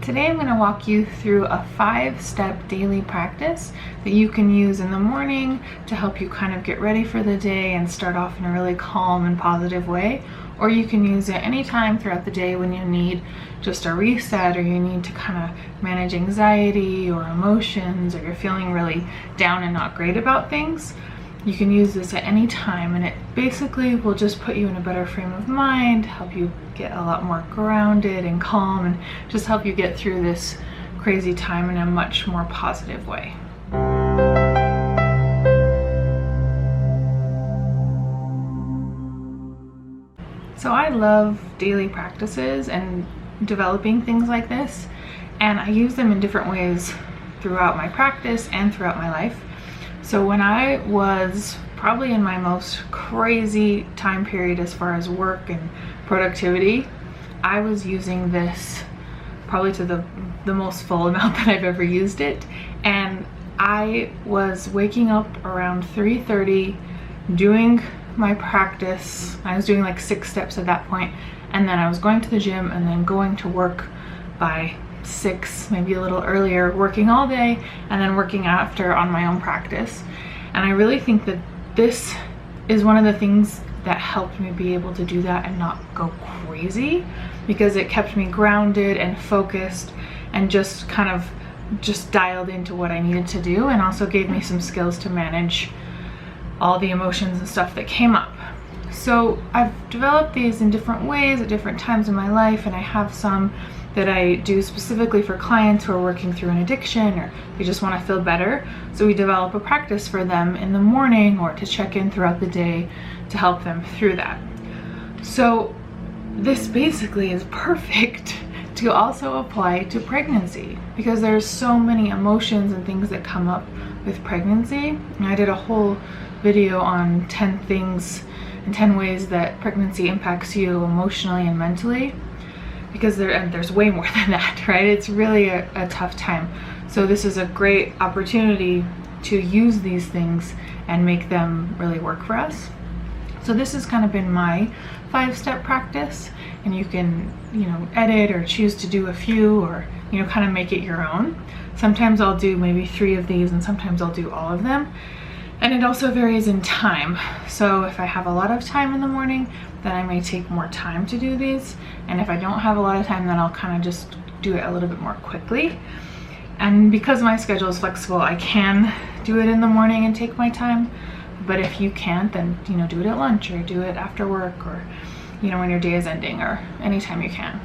Today I'm going to walk you through a 5-step daily practice that you can use in the morning to help you kind of get ready for the day and start off in a really calm and positive way. Or you can use it anytime throughout the day when you need just a reset, or you need to kind of manage anxiety or emotions, or you're feeling really down and not great about things. You can use this at any time, and it basically will just put you in a better frame of mind, help you get a lot more grounded and calm, and just help you get through this crazy time in a much more positive way. So I love daily practices and developing things like this, and I use them in different ways throughout my practice and throughout my life. So when I was probably in my most crazy time period as far as work and productivity, I was using this probably to the most full amount that I've ever used it. And I was waking up around 3:30, doing my practice. I was doing like 6 steps at that point, and then I was going to the gym and then going to work by 6, maybe a little earlier, working all day and then working after on my own practice. And I really think that this is one of the things that helped me be able to do that and not go crazy, because it kept me grounded and focused and just kind of dialed into what I needed to do, and also gave me some skills to manage all the emotions and stuff that came up. So I've developed these in different ways at different times in my life, and I have some that I do specifically for clients who are working through an addiction, or they just want to feel better. So we develop a practice for them in the morning or to check in throughout the day to help them through that. So this basically is perfect to also apply to pregnancy, because there's so many emotions and things that come up with pregnancy. And I did a whole video on 10 things and 10 ways that pregnancy impacts you emotionally and mentally, because there's way more than that, right? It's really a tough time. So this is a great opportunity to use these things and make them really work for us. So this has kind of been my 5-step practice, and you can, edit or choose to do a few, or, kind of make it your own. Sometimes I'll do maybe 3 of these, and sometimes I'll do all of them. And it also varies in time. So if I have a lot of time in the morning, then I may take more time to do these. And if I don't have a lot of time, then I'll kind of just do it a little bit more quickly. And because my schedule is flexible, I can do it in the morning and take my time. But if you can't, then, do it at lunch, or do it after work, or, when your day is ending, or anytime you can.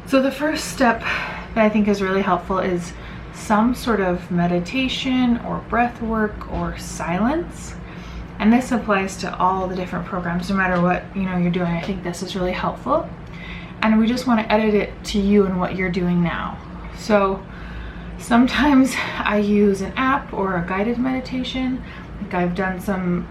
So the first step that I think is really helpful is some sort of meditation or breath work or silence. And this applies to all the different programs, no matter what you're doing. I think this is really helpful. And we just want to edit it to you and what you're doing now. So sometimes I use an app or a guided meditation. Like I've done some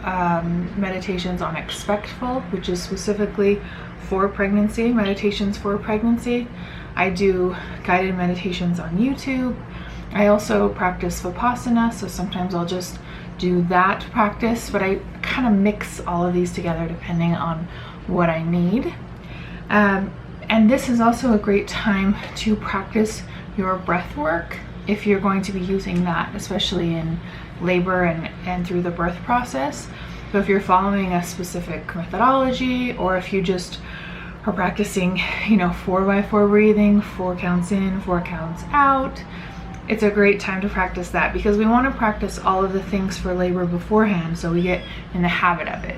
meditations on Expectful, which is specifically for pregnancy, meditations for pregnancy. I do guided meditations on YouTube. I also practice Vipassana, so sometimes I'll just do that practice, but I kind of mix all of these together depending on what I need. And this is also a great time to practice your breath work if you're going to be using that, especially in labor and through the birth process. So if you're following a specific methodology, or if you just are practicing, 4x4 breathing, 4 counts in, 4 counts out, it's a great time to practice that, because we want to practice all of the things for labor beforehand so we get in the habit of it.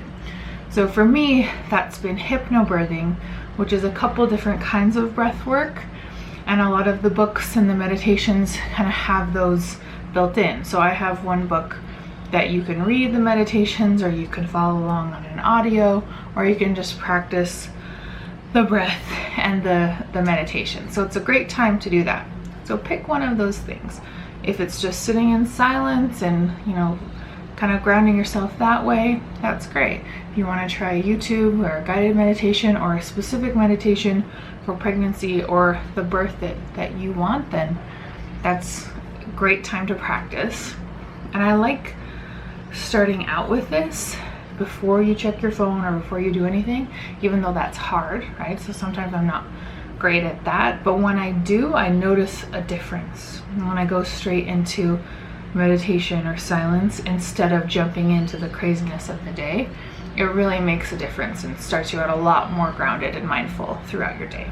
So for me, that's been hypnobirthing, which is a couple different kinds of breath work, and a lot of the books and the meditations kind of have those built in. So I have one book that you can read the meditations, or you can follow along on an audio, or you can just practice the breath and the meditation. So it's a great time to do that. So pick one of those things. If it's just sitting in silence and, kind of grounding yourself that way, that's great. If you want to try YouTube or a guided meditation or a specific meditation for pregnancy or the birth that you want, then that's a great time to practice. And I like starting out with this before you check your phone or before you do anything, even though that's hard, right? So sometimes I'm not great at that, but when I do, I notice a difference. When I go straight into meditation or silence instead of jumping into the craziness of the day, it really makes a difference and starts you out a lot more grounded and mindful throughout your day.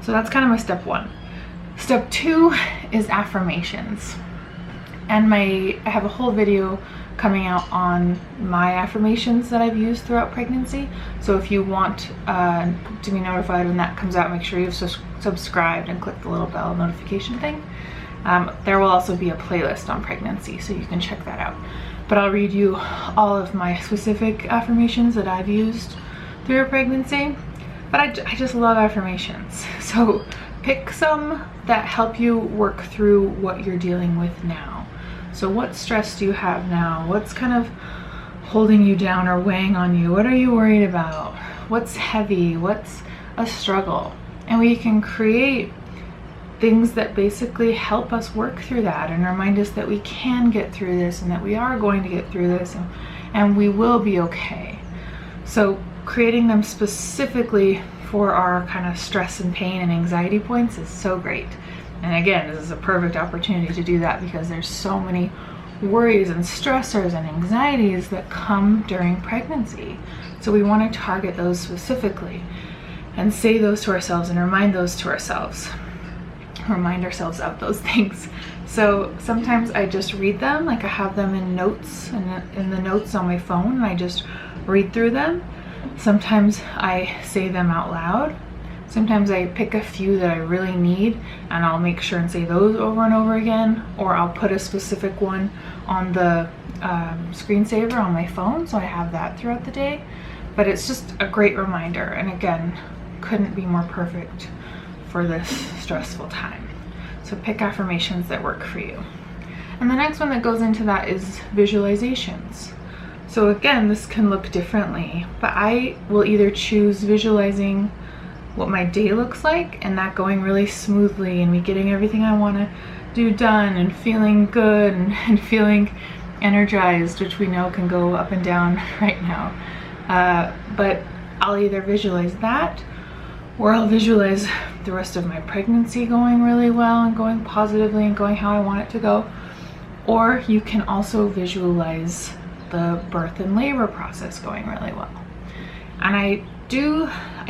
So that's kind of my step one. Step two is affirmations. And I have a whole video coming out on my affirmations that I've used throughout pregnancy. So if you want to be notified when that comes out, make sure you've subscribed and click the little bell notification thing. There will also be a playlist on pregnancy, so you can check that out. But I'll read you all of my specific affirmations that I've used through a pregnancy. But I just love affirmations. So pick some that help you work through what you're dealing with now. So what stress do you have now? What's kind of holding you down or weighing on you? What are you worried about? What's heavy? What's a struggle? And we can create things that basically help us work through that and remind us that we can get through this and that we are going to get through this and we will be okay. So creating them specifically for our kind of stress and pain and anxiety points is so great. And again, this is a perfect opportunity to do that because there's so many worries and stressors and anxieties that come during pregnancy. So we want to target those specifically and say those to ourselves and remind those to ourselves. Remind ourselves of those things. So sometimes I just read them, like I have them in notes and in the notes on my phone, and I just read through them. Sometimes I say them out loud. Sometimes I pick a few that I really need and I'll make sure and say those over and over again, or I'll put a specific one on the screensaver on my phone so I have that throughout the day. But it's just a great reminder, and again, couldn't be more perfect for this stressful time. So pick affirmations that work for you. And the next one that goes into that is visualizations. So again, this can look differently, but I will either choose visualizing what my day looks like and that going really smoothly and me getting everything I want to do done and feeling good and feeling energized, which we know can go up and down right now. But I'll either visualize that, or I'll visualize the rest of my pregnancy going really well and going positively and going how I want it to go. Or you can also visualize the birth and labor process going really well. And I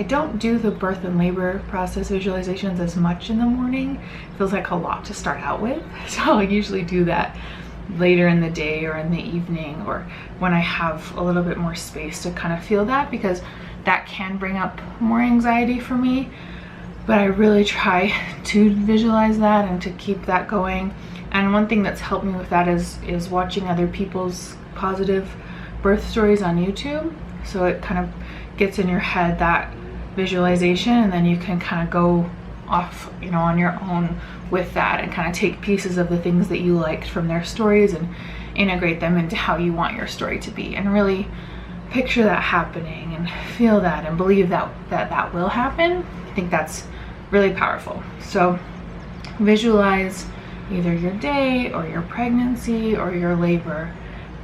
don't do the birth and labor process visualizations as much in the morning. It feels like a lot to start out with. So I'll usually do that later in the day or in the evening, or when I have a little bit more space to kind of feel that, because that can bring up more anxiety for me. But I really try to visualize that and to keep that going. And one thing that's helped me with that is watching other people's positive birth stories on YouTube. So it kind of gets in your head that visualization, and then you can kind of go off, on your own with that and kind of take pieces of the things that you liked from their stories and integrate them into how you want your story to be, and really picture that happening and feel that and believe that will happen. I think that's really powerful. So visualize either your day or your pregnancy or your labor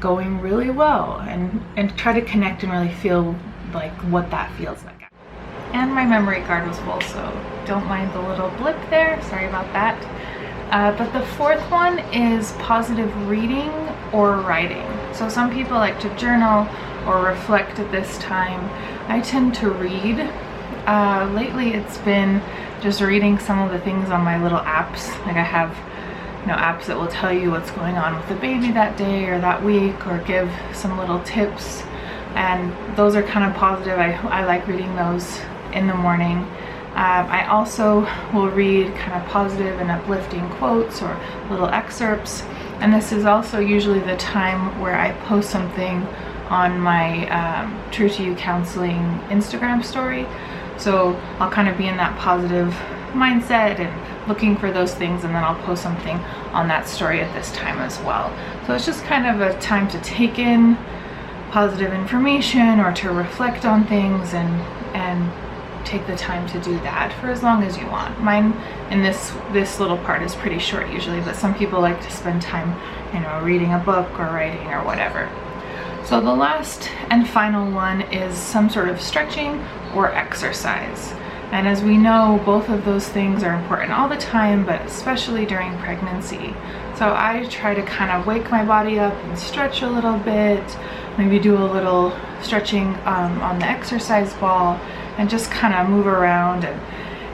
going really well, and try to connect and really feel like what that feels like. And my memory card was full, so don't mind the little blip there, sorry about that. But the fourth one is positive reading or writing. So some people like to journal or reflect at this time. I tend to read. Lately it's been just reading some of the things on my little apps. Like I have apps that will tell you what's going on with the baby that day or that week, or give some little tips, and those are kind of positive. I like reading those in the morning. I also will read kind of positive and uplifting quotes or little excerpts, and this is also usually the time where I post something on my True to You Counseling Instagram story. So I'll kind of be in that positive mindset and looking for those things, and then I'll post something on that story at this time as well. So it's just kind of a time to take in positive information or to reflect on things and take the time to do that for as long as you want. Mine in this little part is pretty short usually, but some people like to spend time, reading a book or writing or whatever. So the last and final one is some sort of stretching or exercise. And as we know, both of those things are important all the time, but especially during pregnancy. So I try to kind of wake my body up and stretch a little bit, maybe do a little stretching on the exercise ball, and just kind of move around. And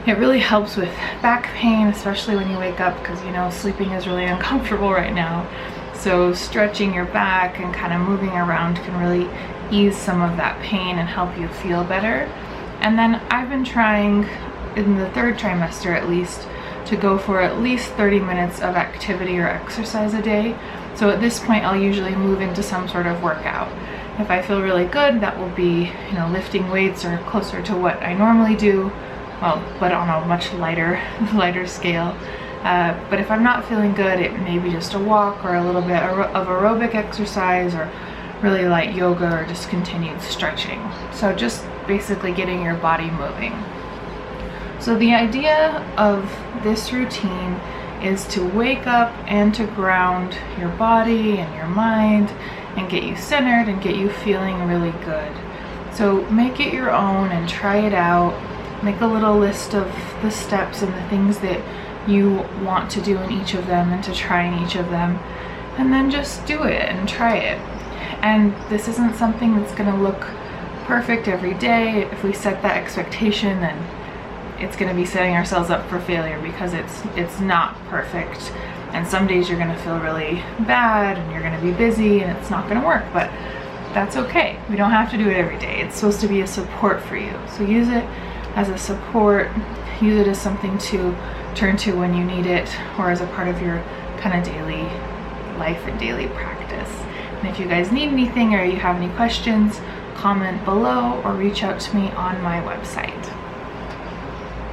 it really helps with back pain, especially when you wake up, because you know sleeping is really uncomfortable right now. So stretching your back and kind of moving around can really ease some of that pain and help you feel better. And then I've been trying, in the 3rd trimester at least, to go for at least 30 minutes of activity or exercise a day. So at this point, I'll usually move into some sort of workout. If I feel really good, that will be, you know, lifting weights or closer to what I normally do, well, but on a much lighter scale. But if I'm not feeling good, it may be just a walk or a little bit of aerobic exercise or really light yoga or just continued stretching. So just basically getting your body moving. So the idea of this routine is to wake up and to ground your body and your mind and get you centered and get you feeling really good. So make it your own and try it out. Make a little list of the steps and the things that you want to do in each of them and to try in each of them, and then just do it and try it. And this isn't something that's going to look perfect every day. If we set that expectation, then it's going to be setting ourselves up for failure, because it's not perfect. And some days you're going to feel really bad and you're going to be busy and it's not going to work, but that's okay. We don't have to do it every day. It's supposed to be a support for you. So use it as a support, use it as something to turn to when you need it, or as a part of your kind of daily life and daily practice. And if you guys need anything or you have any questions, comment below or reach out to me on my website.